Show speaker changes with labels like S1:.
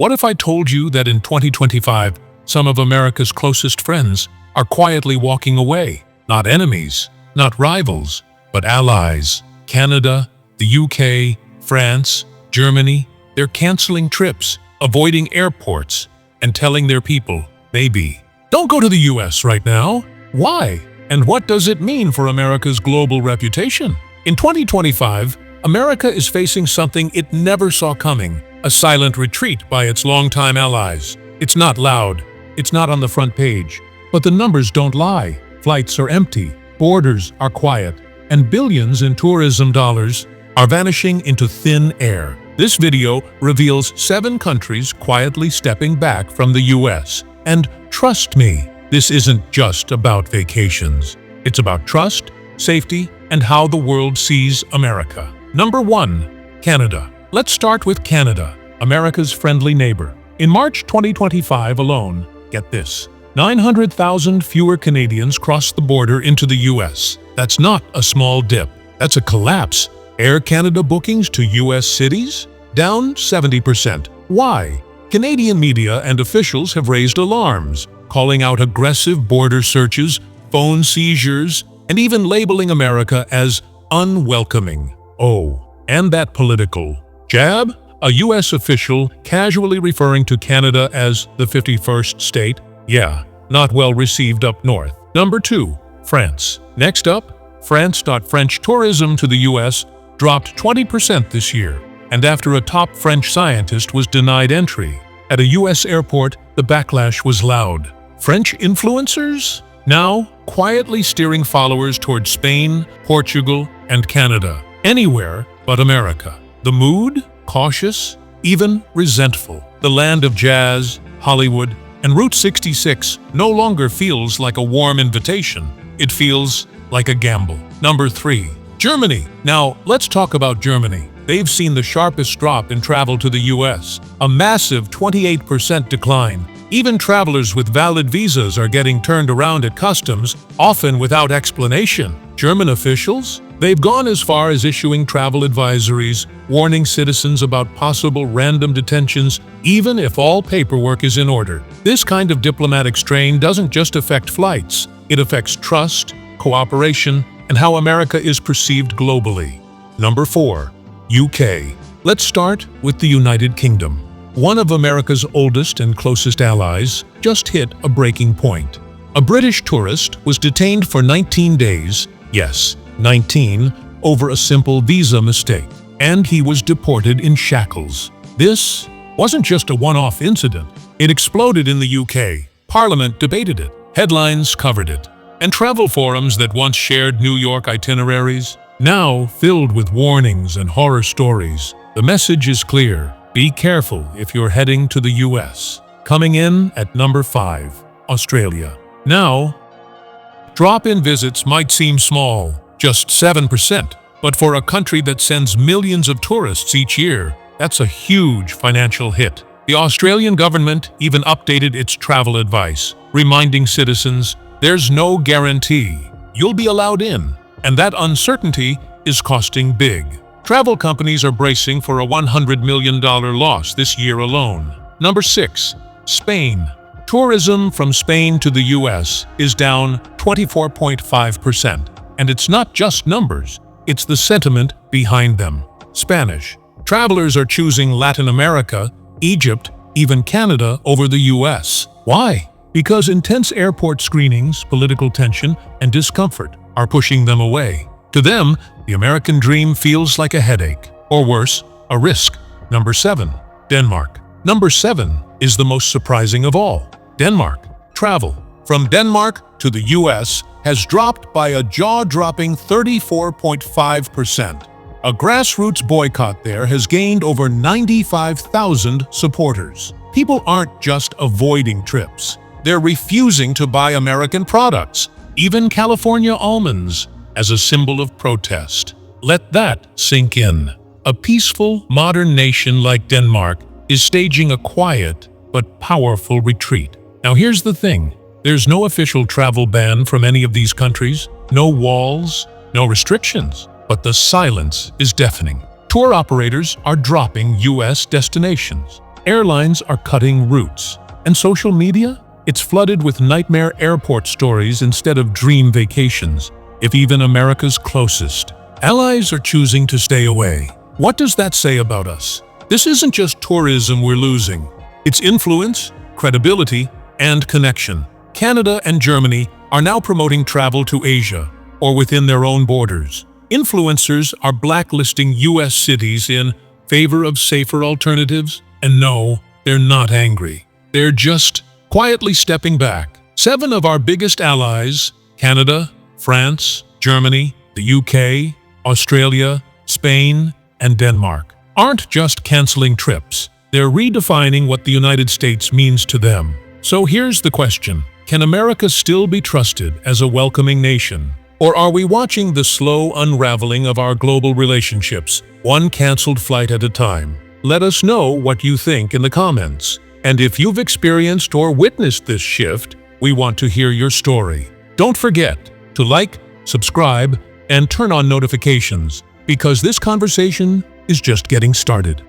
S1: What if I told you that in 2025, some of America's closest friends are quietly walking away? Not enemies, not rivals, but allies. Canada, the UK, France, Germany, they're canceling trips, avoiding airports, and telling their people, maybe, don't go to the US right now. Why? And what does it mean for America's global reputation? In 2025, America is facing something it never saw coming, a silent retreat by its longtime allies. It's not loud, it's not on the front page, but the numbers don't lie. Flights are empty, borders are quiet, and billions in tourism dollars are vanishing into thin air. This video reveals 7 countries quietly stepping back from the US. And trust me, this isn't just about vacations. It's about trust, safety, and how the world sees America. Number 1. Canada. Let's start with Canada, America's friendly neighbor. In March 2025 alone, get this, 900,000 fewer Canadians crossed the border into the US. That's not a small dip. That's a collapse. Air Canada bookings to US cities? Down 70%. Why? Canadian media and officials have raised alarms, calling out aggressive border searches, phone seizures, and even labeling America as unwelcoming. Oh, and that political jab? A US official casually referring to Canada as the 51st state? Yeah, not well received up north. Number 2. France. Next up, France. French tourism to the US dropped 20% this year, and after a top French scientist was denied entry at a US airport, the backlash was loud. French influencers? Now quietly steering followers toward Spain, Portugal, and Canada. Anywhere but America. The mood? Cautious, even resentful. The land of jazz, Hollywood, and Route 66 no longer feels like a warm invitation. It feels like a gamble. Number 3. Germany. Now, let's talk about Germany. They've seen the sharpest drop in travel to the US, a massive 28% decline. Even travelers with valid visas are getting turned around at customs, often without explanation. German officials? They've gone as far as issuing travel advisories, warning citizens about possible random detentions, even if all paperwork is in order. This kind of diplomatic strain doesn't just affect flights. It affects trust, cooperation, and how America is perceived globally. Number 4. UK. Let's start with the United Kingdom. One of America's oldest and closest allies just hit a breaking point. A British tourist was detained for 19 days, yes, 19, over a simple visa mistake, and he was deported in shackles. This wasn't just a one-off incident. It exploded in the UK. Parliament debated it, headlines covered it, and travel forums that once shared New York itineraries now filled with warnings and horror stories. The message is clear. Be careful if you're heading to the US. Coming in at number 5, Australia. Now, drop-in visits might seem small, just 7%, but for a country that sends millions of tourists each year, that's a huge financial hit. The Australian government even updated its travel advice, reminding citizens there's no guarantee you'll be allowed in. And that uncertainty is costing big. Travel companies are bracing for a $100 million loss this year alone. Number 6. Spain. Tourism from Spain to the US is down 24.5%. And it's not just numbers, it's the sentiment behind them. Spanish. Travelers are choosing Latin America, Egypt, even Canada over the US. Why? Because intense airport screenings, political tension, and discomfort are pushing them away. To them, the American dream feels like a headache, or worse, a risk. Number 7. Denmark. Number 7 is the most surprising of all. Denmark. Travel from Denmark to the US has dropped by a jaw-dropping 34.5%. A grassroots boycott there has gained over 95,000 supporters. People aren't just avoiding trips. They're refusing to buy American products, even California almonds, as a symbol of protest. Let that sink in. A peaceful, modern nation like Denmark is staging a quiet but powerful retreat. Now here's the thing. There's no official travel ban from any of these countries, no walls, no restrictions, but the silence is deafening. Tour operators are dropping US destinations. Airlines are cutting routes. And social media? It's flooded with nightmare airport stories instead of dream vacations. If even America's closest allies are choosing to stay away, what does that say about us? This isn't just tourism we're losing. It's influence, credibility, and connection. Canada and Germany are now promoting travel to Asia or within their own borders. Influencers are blacklisting U.S. cities in favor of safer alternatives. And no, they're not angry. They're just quietly stepping back. 7 of our biggest allies, Canada, France, Germany, the UK, Australia, Spain, and Denmark, aren't just canceling trips. They're redefining what the United States means to them. So here's the question. Can America still be trusted as a welcoming nation? Or are we watching the slow unraveling of our global relationships, one canceled flight at a time? Let us know what you think in the comments. And if you've experienced or witnessed this shift, we want to hear your story. Don't forget to like, subscribe, and turn on notifications, because this conversation is just getting started.